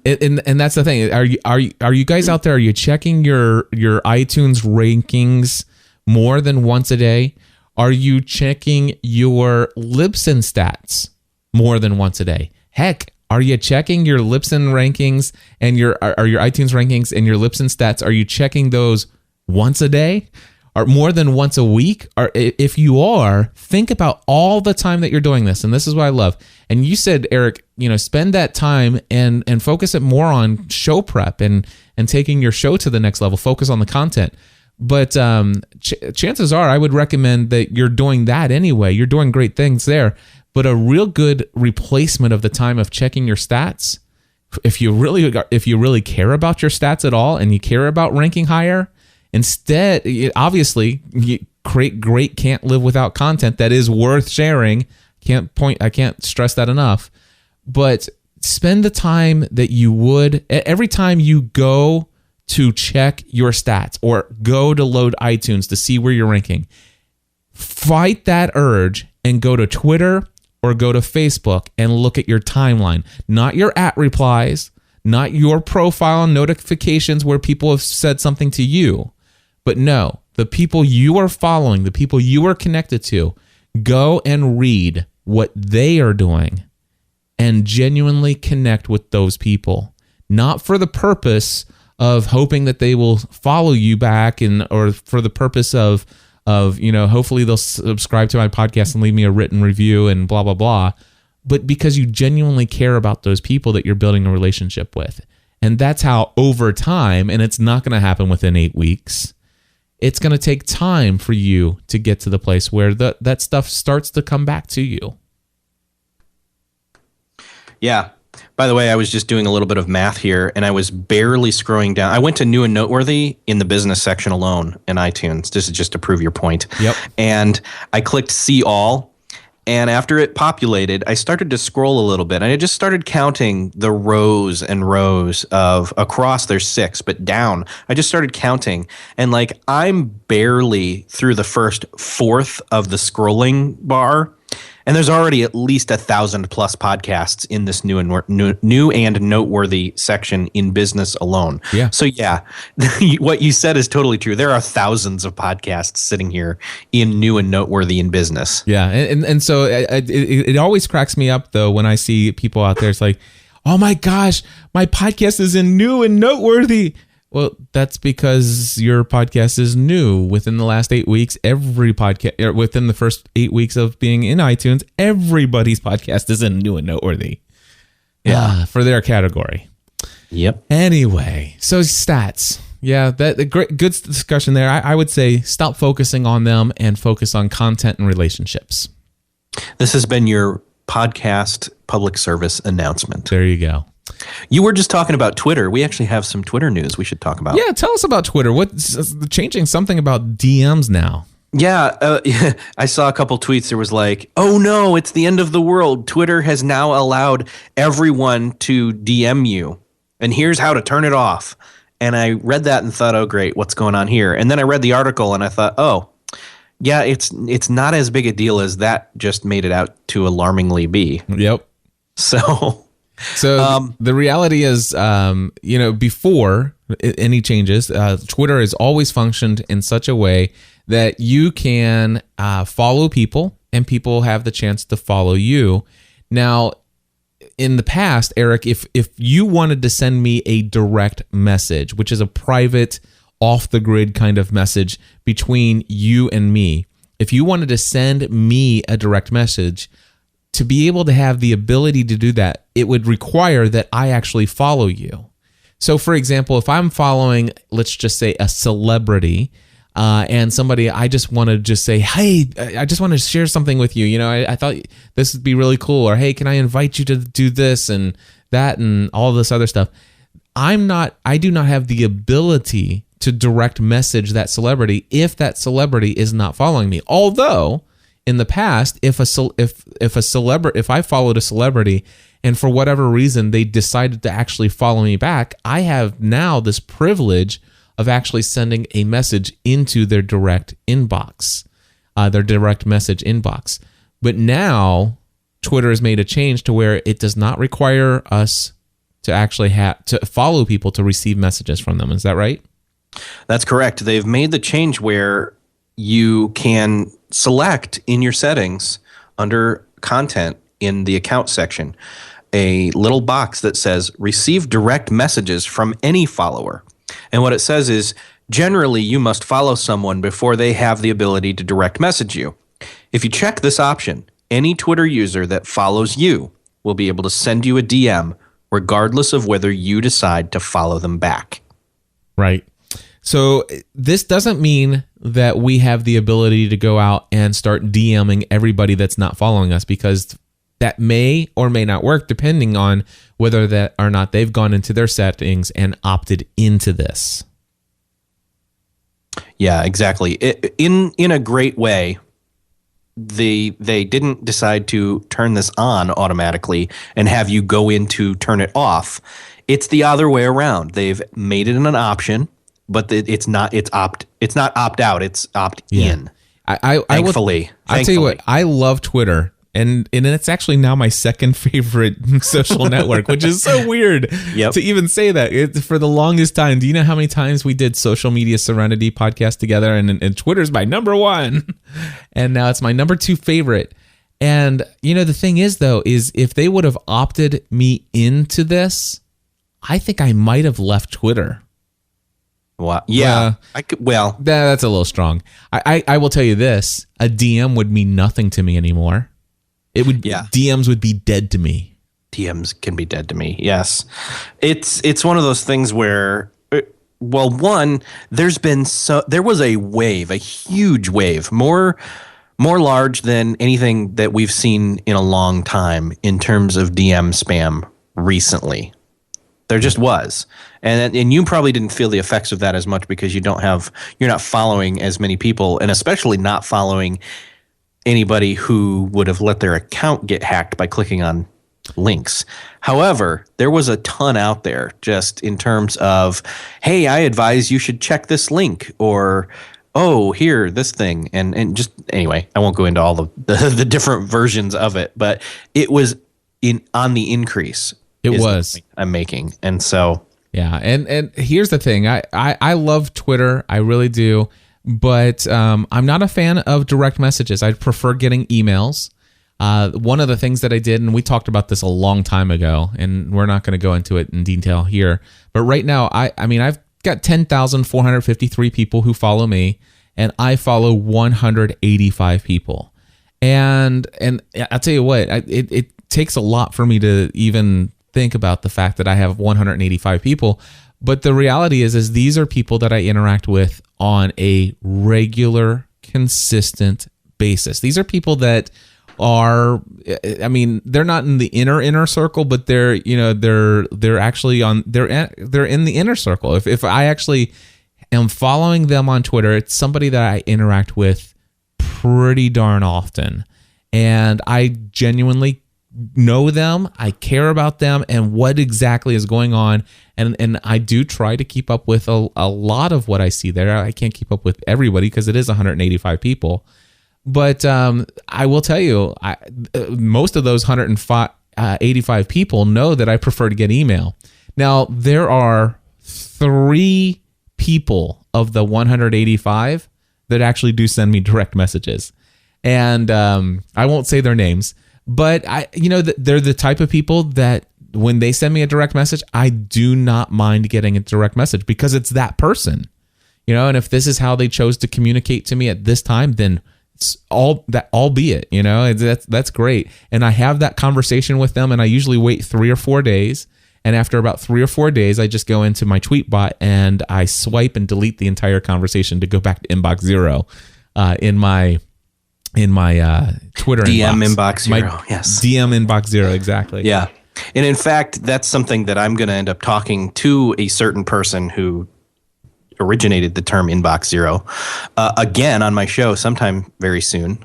And that's the thing. Are you guys out there? Are you checking your iTunes rankings more than once a day? Are you checking your Libsyn stats more than once a day? Heck, are you checking your Libsyn rankings and your iTunes rankings and your Libsyn stats? Are you checking those once a day? Or more than once a week? Or if you are, think about all the time that you're doing this. And this is what I love. And you said, Eric, spend that time and focus it more on show prep and taking your show to the next level. Focus on the content. But chances are I would recommend that you're doing that anyway. You're doing great things there. But a real good replacement of the time of checking your stats, if you really care about your stats at all and you care about ranking higher, instead, obviously, Create Great can't live without content that is worth sharing. I can't stress that enough. But spend the time that you would every time you go to check your stats or go to load iTunes to see where you're ranking. Fight that urge and go to Twitter or go to Facebook and look at your timeline, not your @ replies, not your profile notifications where people have said something to you. But no, the people you are following, the people you are connected to, go and read what they are doing and genuinely connect with those people. Not for the purpose of hoping that they will follow you back or for the purpose of hopefully they'll subscribe to my podcast and leave me a written review and blah, blah, blah. But because you genuinely care about those people that you're building a relationship with. And that's how over time, and it's not going to happen within 8 weeks, it's going to take time for you to get to the place where that stuff starts to come back to you. Yeah. By the way, I was just doing a little bit of math here, and I was barely scrolling down. I went to New and Noteworthy in the business section alone in iTunes. This is just to prove your point. Yep. And I clicked See All. And after it populated, I started to scroll a little bit. And I just started counting the rows and rows of across. There's 6, but down. I just started counting. And I'm barely through the first fourth of the scrolling bar. And there's already at least 1,000+ podcasts in this new and noteworthy section in business alone. Yeah. So yeah, what you said is totally true. There are thousands of podcasts sitting here in new and noteworthy in business. Yeah, and so it always cracks me up though when I see people out there. It's like, oh my gosh, my podcast is in new and noteworthy. Well, that's because your podcast is new. Within the last 8 weeks, every podcast, within the first 8 weeks of being in iTunes, everybody's podcast is in new and noteworthy. Yeah, for their category. Yep. Anyway, so stats. Yeah, good discussion there. I would say stop focusing on them and focus on content and relationships. This has been your podcast public service announcement. There you go. You were just talking about Twitter. We actually have some Twitter news we should talk about. Yeah, tell us about Twitter. What's changing something about DMs now? Yeah, I saw a couple tweets. There was oh no, it's the end of the world. Twitter has now allowed everyone to DM you. And here's how to turn it off. And I read that and thought, oh great, what's going on here? And then I read the article and I thought, oh, yeah, it's not as big a deal as that just made it out to alarmingly be. Yep. So the reality is, before any changes, Twitter has always functioned in such a way that you can follow people and people have the chance to follow you. Now, in the past, Eric, if you wanted to send me a direct message, which is a private, off-the-grid kind of message between you and me, if you wanted to send me a direct message, to be able to have the ability to do that, it would require that I actually follow you. So, for example, if I'm following, let's just say, a celebrity, and somebody, I just want to just say, hey, I just want to share something with you. You know, I thought this would be really cool. Or, hey, can I invite you to do this and that and all this other stuff? I do not have the ability to direct message that celebrity if that celebrity is not following me. Although, in the past, if I followed a celebrity and for whatever reason they decided to actually follow me back, I have now this privilege of actually sending a message into their direct inbox, their direct message inbox. But now Twitter has made a change to where it does not require us to actually have to follow people to receive messages from them. Is that right? That's correct. They've made the change where you can select in your settings under content in the account section a little box that says receive direct messages from any follower. And what it says is generally you must follow someone before they have the ability to direct message you. If you check this option, any Twitter user that follows you will be able to send you a DM regardless of whether you decide to follow them back. Right. So this doesn't mean that we have the ability to go out and start DMing everybody that's not following us, because that may or may not work depending on whether that or not they've gone into their settings and opted into this. Yeah, exactly. In a great way, they didn't decide to turn this on automatically and have you go in to turn it off. It's the other way around. They've made it an option, but it's not opt out. It's opt in. Thankfully, I tell you what, I love Twitter. And it's actually now my second favorite social network, which is so weird to even say that. For the longest time, do you know how many times we did Social Media Serenity podcast together? And Twitter's my number one. And now it's my number two favorite. And, you know, the thing is, though, is if they would have opted me into this, I think I might have left Twitter. Wow. Yeah. That's a little strong. I will tell you this. A DM would mean nothing to me anymore. DMs would be dead to me. DMs can be dead to me. Yes. It's one of those things where, well, one, there was a wave, a huge wave, more large than anything that we've seen in a long time in terms of DM spam recently. There just was. And you probably didn't feel the effects of that as much because you're not following as many people, and especially not following anybody who would have let their account get hacked by clicking on links. However, there was a ton out there just in terms of, hey, I advise you should check this link, or, oh, here, this thing. And just, anyway, I won't go into all the different versions of it, but it was on the increase. It was. I'm making. And so. Yeah. And here's the thing. I love Twitter. I really do. But I'm not a fan of direct messages. I prefer getting emails. One of the things that I did, and we talked about this a long time ago, and we're not going to go into it in detail here. But right now, I've got 10,453 people who follow me, and I follow 185 people. And I'll tell you what, it takes a lot for me to even think about the fact that I have 185 people. But the reality is these are people that I interact with on a regular, consistent basis. These are people that are, they're not in the inner circle, but they're actually they're in the inner circle. If I actually am following them on Twitter, it's somebody that I interact with pretty darn often, and I genuinely know them, I care about them and what exactly is going on, and I do try to keep up with a lot of what I see there. I can't keep up with everybody because it is 185 people, but I will tell you, most of those 185 people know that I prefer to get email. Now, there are 3 people of the 185 that actually do send me direct messages. And I won't say their names, but they're the type of people that when they send me a direct message, I do not mind getting a direct message because it's that person, and if this is how they chose to communicate to me at this time, then it's albeit, that's great. And I have that conversation with them, and I usually wait 3 or 4 days. And after about 3 or 4 days, I just go into my tweet bot and I swipe and delete the entire conversation to go back to inbox zero in my Twitter DM inbox zero. Yes. DM inbox zero. Exactly. Yeah. And in fact, that's something that I'm going to end up talking to a certain person who originated the term inbox zero again on my show sometime very soon.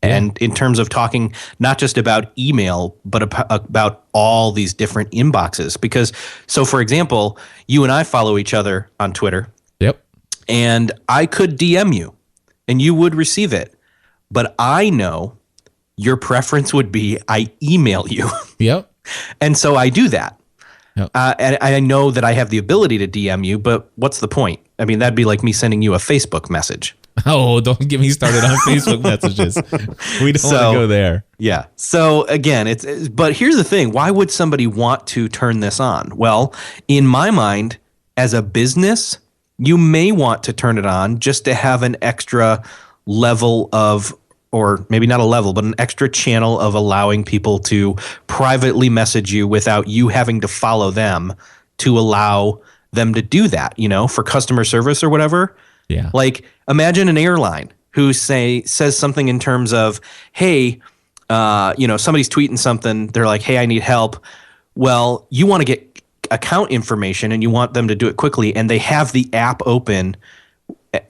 Yeah. And in terms of talking not just about email, but about all these different inboxes. Because, so for example, you and I follow each other on Twitter. Yep. And I could DM you and you would receive it. But I know your preference would be I email you. Yep. And so I do that. Yep. And I know that I have the ability to DM you, but what's the point? I mean, that'd be like me sending you a Facebook message. Oh, don't get me started on Facebook messages. We don't want to go there. Yeah. So again, but here's the thing. Why would somebody want to turn this on? Well, in my mind, as a business, you may want to turn it on just to have an extra level of, or maybe not a level, but an extra channel of allowing people to privately message you without you having to follow them to allow them to do that, for customer service or whatever. Yeah. Like imagine an airline who says something in terms of, hey, somebody's tweeting something. They're like, hey, I need help. Well, you want to get account information and you want them to do it quickly. And they have the app open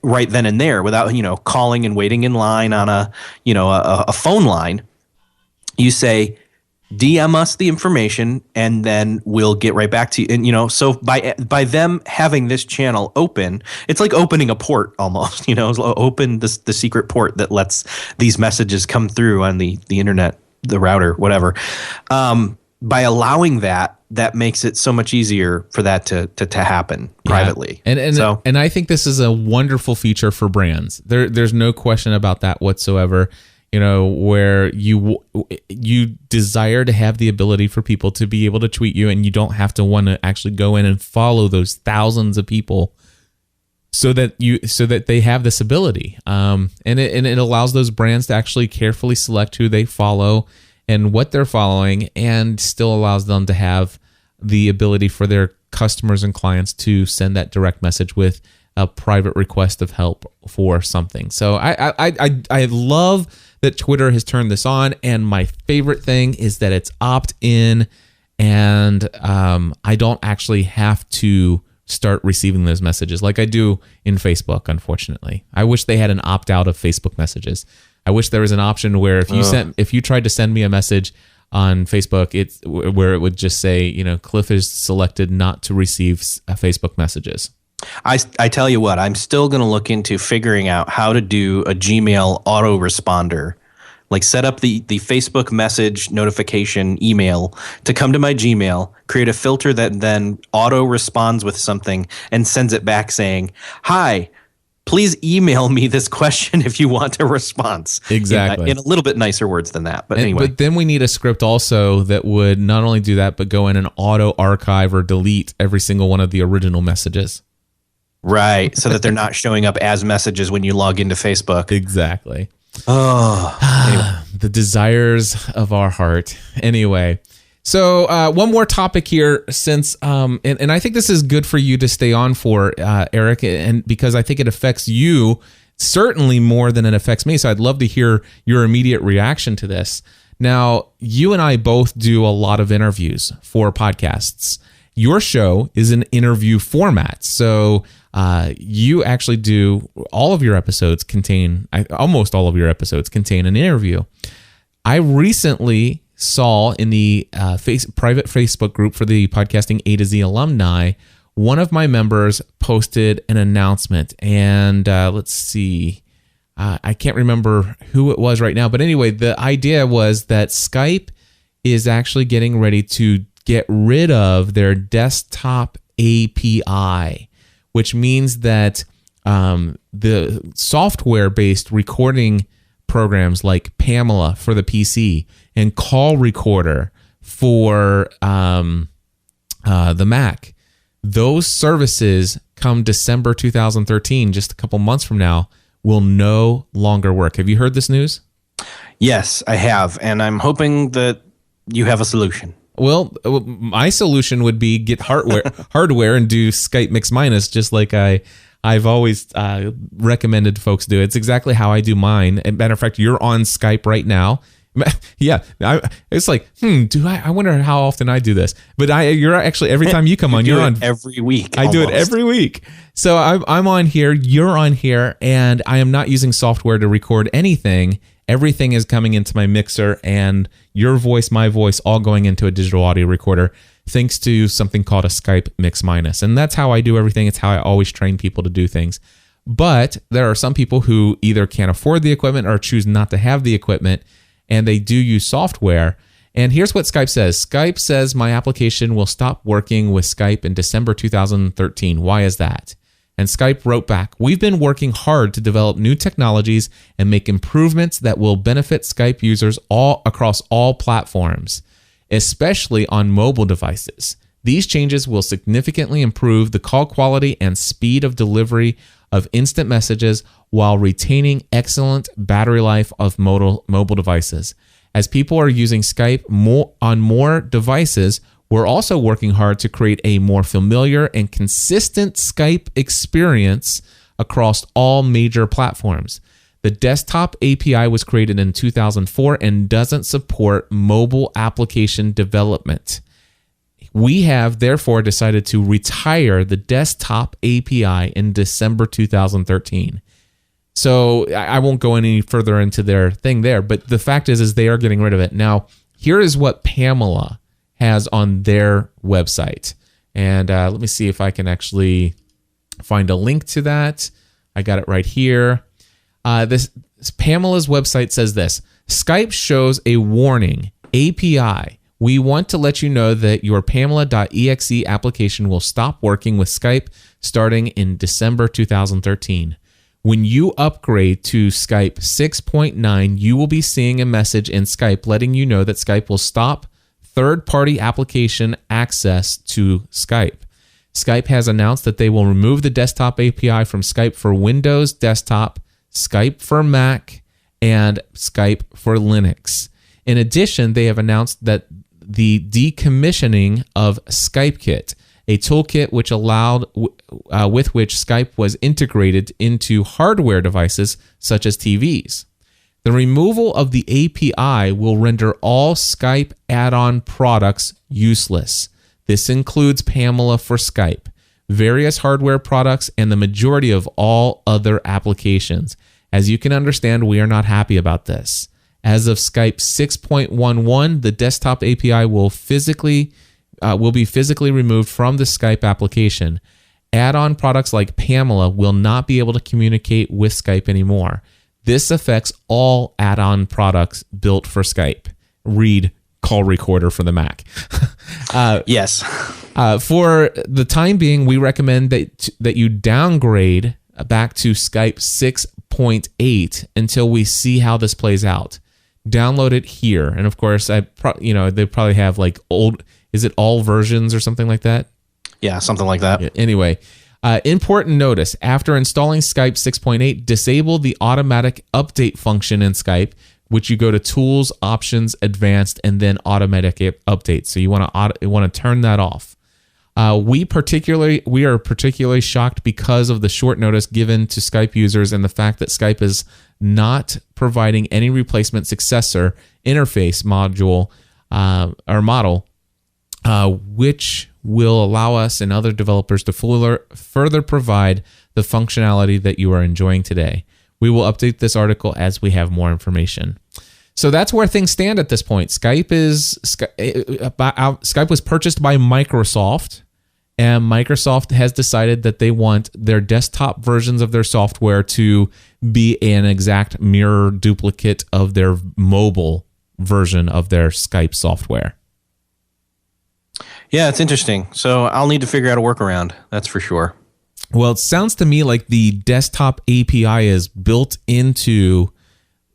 right then and there without, calling and waiting in line on a phone line. You say, DM us the information and then we'll get right back to you. And, so by them having this channel open, it's like opening a port almost, open the secret port that lets these messages come through on the internet, the router, whatever. By allowing that makes it so much easier for that to happen privately. Yeah. And I think this is a wonderful feature for brands. There's no question about that whatsoever. Where you desire to have the ability for people to be able to tweet you, and you don't have to want to actually go in and follow those thousands of people, so that they have this ability. And it allows those brands to actually carefully select who they follow and what they're following, and still allows them to have the ability for their customers and clients to send that direct message with a private request of help for something. So I love that Twitter has turned this on, and my favorite thing is that it's opt-in, and I don't actually have to start receiving those messages like I do in Facebook, unfortunately. I wish they had an opt-out of Facebook messages. I wish there was an option where if you tried to send me a message on Facebook, it's where it would just say, Cliff is selected not to receive Facebook messages. I tell you what, I'm still going to look into figuring out how to do a Gmail autoresponder, like set up the Facebook message notification email to come to my Gmail, create a filter that then auto responds with something and sends it back saying, hi, please email me this question if you want a response. Exactly. In a little bit nicer words than that. But anyway. But then we need a script also that would not only do that, but go in and auto archive or delete every single one of the original messages. Right. So that they're not showing up as messages when you log into Facebook. Exactly. Oh, anyway. The desires of our heart. Anyway. So one more topic here, since and I think this is good for you to stay on for, Eric, and because I think it affects you certainly more than it affects me. So I'd love to hear your immediate reaction to this. Now, you and I both do a lot of interviews for podcasts. Your show is an interview format. So you actually do almost all of your episodes contain an interview. I recently saw in the private Facebook group for the Podcasting A to Z alumni, one of my members posted an announcement, and let's see, I can't remember who it was right now, but anyway, the idea was that Skype is actually getting ready to get rid of their desktop API, which means that the software-based recording programs like Pamela for the PC and Call Recorder for the Mac. Those services come December 2013, just a couple months from now, will no longer work. Have you heard this news? Yes, I have, and I'm hoping that you have a solution. Well, my solution would be get hardware and do Skype Mix Minus, just like I've always recommended folks do. It's exactly how I do mine. As a matter of fact, you're on Skype right now. Yeah, it's like, I wonder how often I do this. But you're actually, every time you come on, you're on every week. I do it every week. So I'm on here, you're on here, and I am not using software to record anything. Everything is coming into my mixer, and your voice, my voice, all going into a digital audio recorder, thanks to something called a Skype Mix Minus. And that's how I do everything. It's how I always train people to do things. But there are some people who either can't afford the equipment or choose not to have the equipment, and they do use software. And here's what Skype says. Skype says my application will stop working with Skype in December 2013. Why is that? And Skype wrote back, we've been working hard to develop new technologies and make improvements that will benefit Skype users all across all platforms, especially on mobile devices. These changes will significantly improve the call quality and speed of delivery of instant messages while retaining excellent battery life of mobile devices. As people are using Skype on more devices, we're also working hard to create a more familiar and consistent Skype experience across all major platforms. The desktop API was created in 2004 and doesn't support mobile application development. We have therefore decided to retire the desktop API in December 2013. So I won't go any further into their thing there, but the fact is they are getting rid of it. Now, here is what Pamela has on their website. And let me see if I can actually find a link to that. I got it right here. This Pamela's website says this: Skype shows a warning API. We want to let you know that your Pamela.exe application will stop working with Skype starting in December 2013. When you upgrade to Skype 6.9, you will be seeing a message in Skype letting you know that Skype will stop third-party application access to Skype. Skype has announced that they will remove the desktop API from Skype for Windows Desktop, Skype for Mac, and Skype for Linux. In addition, they have announced that the decommissioning of SkypeKit, a toolkit which allowed with which Skype was integrated into hardware devices such as TVs. The removal of the API will render all Skype add-on products useless. This includes Pamela for Skype, various hardware products, and the majority of all other applications. As you can understand, we are not happy about this. As of Skype 6.11, the desktop API will be physically removed from the Skype application. Add-on products like Pamela will not be able to communicate with Skype anymore. This affects all add-on products built for Skype. Read Call Recorder for the Mac. Yes. For the time being, we recommend that you downgrade back to Skype 6.8 until we see how this plays out. Download it here, and of course, they probably have like old. Is it all versions or something like that? Yeah, something like that. Yeah, anyway. Important notice, after installing Skype 6.8, disable the automatic update function in Skype, which you go to Tools, Options, Advanced, and then Automatic Update. So you want to turn that off. We are particularly shocked because of the short notice given to Skype users and the fact that Skype is not providing any replacement successor interface module or model, which will allow us and other developers to further provide the functionality that you are enjoying today. We will update this article as we have more information. So that's where things stand at this point. Skype was purchased by Microsoft, and Microsoft has decided that they want their desktop versions of their software to be an exact mirror duplicate of their mobile version of their Skype software. Yeah, it's interesting. So I'll need to figure out a workaround. That's for sure. Well, it sounds to me like the desktop API is built into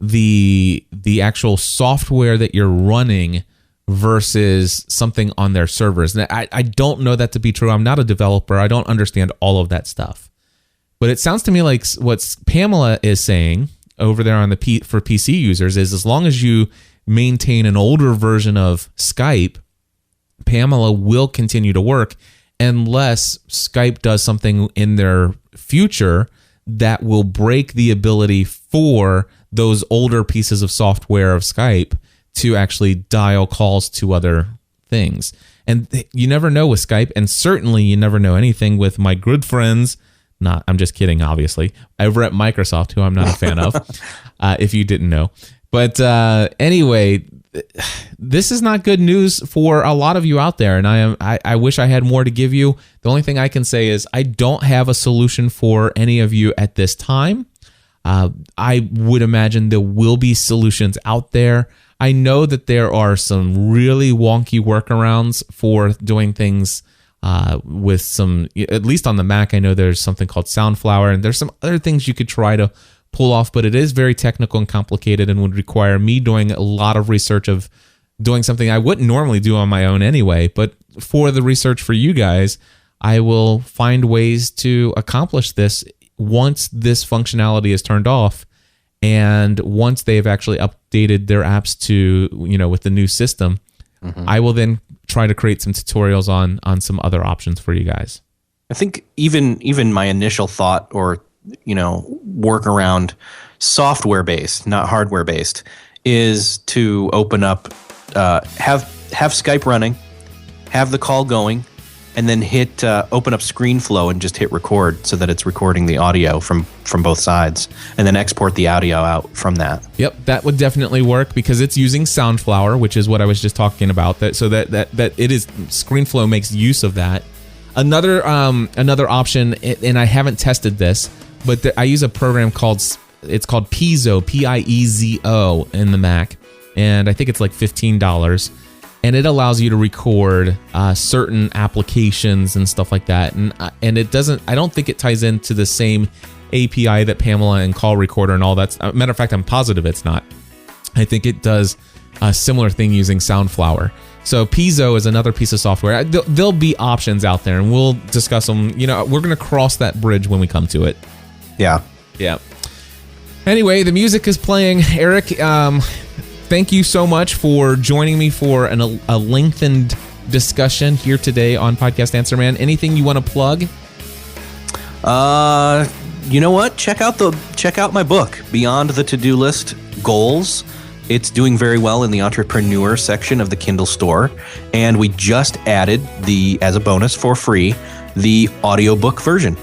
the actual software that you're running versus something on their servers. Now, I don't know that to be true. I'm not a developer. I don't understand all of that stuff. But it sounds to me like what Pamela is saying over there on the for PC users is, as long as you maintain an older version of Skype, Pamela will continue to work unless Skype does something in their future that will break the ability for those older pieces of software of Skype to actually dial calls to other things. And you never know with Skype, and certainly you never know anything with my good friends. I'm just kidding, obviously, over at Microsoft, who I'm not a fan of, if you didn't know. But anyway, this is not good news for a lot of you out there, and I wish I had more to give you. The only thing I can say is I don't have a solution for any of you at this time. I would imagine there will be solutions out there. I know that there are some really wonky workarounds for doing things with some, at least on the Mac, I know there's something called Soundflower, and there's some other things you could try to pull off, but it is very technical and complicated and would require me doing a lot of research of doing something I wouldn't normally do on my own anyway. But for the research for you guys, I will find ways to accomplish this once this functionality is turned off, and once they've actually updated their apps to, with the new system. I will then try to create some tutorials on some other options for you guys. I think even my initial thought, or workaround, software based, not hardware based, is to open up, have Skype running, have the call going, and then hit open up ScreenFlow and just hit record, so that it's recording the audio from both sides, and then export the audio out from that. Yep, that would definitely work because it's using Soundflower, which is what I was just talking about. That it is, ScreenFlow makes use of that. Another option, and I haven't tested this, but I use a program called Piezo, Piezo in the Mac, and I think it's like $15. And it allows you to record certain applications and stuff like that. And it doesn't, I don't think it ties into the same API that Pamela and Call Recorder and all that. Matter of fact, I'm positive it's not. I think it does a similar thing using Soundflower. So Piezo is another piece of software. There'll be options out there, and we'll discuss them. We're going to cross that bridge when we come to it. Yeah. Yeah. Anyway, the music is playing. Eric, thank you so much for joining me for a lengthened discussion here today on Podcast Answer Man. Anything you want to plug? You know what? Check out my book, Beyond the To-Do List Goals. It's doing very well in the entrepreneur section of the Kindle store, and we just added as a bonus for free, the audiobook version.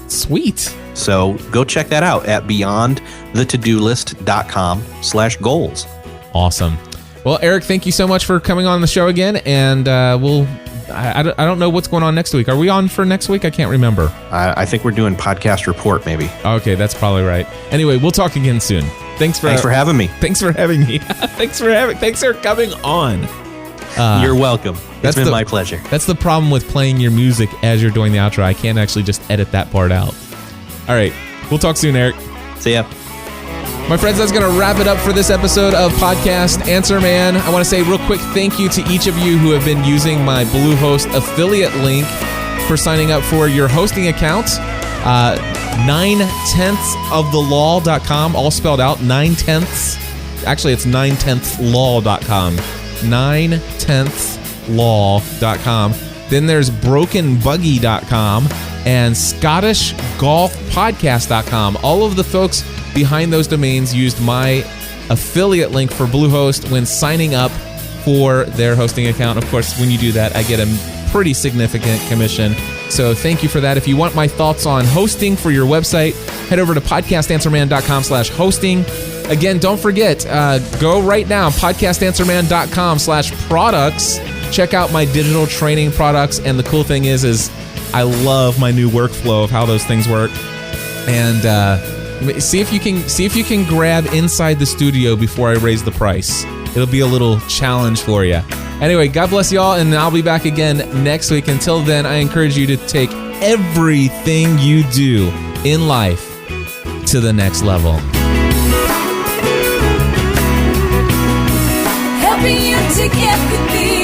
Sweet. So go check that out at beyondthetodolist.com/goals. Awesome. Well, Eric, thank you so much for coming on the show again, and I don't know what's going on next week. Are we on for next week? I can't remember. I think we're doing podcast report, maybe. Okay, that's probably right. Anyway, we'll talk again soon. Thanks for having me. Thanks for having me. Thanks for coming on. You're welcome. It's been my pleasure. That's the problem with playing your music as you're doing the outro. I can't actually just edit that part out. All right, we'll talk soon, Eric. See ya. My friends, that's going to wrap it up for this episode of Podcast Answer Man. I want to say real quick thank you to each of you who have been using my Bluehost affiliate link for signing up for your hosting account. 9tenthsofthelaw.com, all spelled out, 9tenths. Actually, it's 9tenthslaw.com. 9tenthslaw.com. Then there's brokenbuggy.com and scottishgolfpodcast.com. All of the folks behind those domains used my affiliate link for Bluehost when signing up for their hosting account. Of course, when you do that, I get a pretty significant commission. So thank you for that. If you want my thoughts on hosting for your website, head over to podcastanswerman.com/hosting. Again, don't forget, go right now, podcastanswerman.com/products. Check out my digital training products. And the cool thing is I love my new workflow of how those things work. And see if you can grab inside the studio before I raise the price. It'll be a little challenge for you. Anyway, God bless y'all, and I'll be back again next week. Until then, I encourage you to take everything you do in life to the next level. Helping you to get the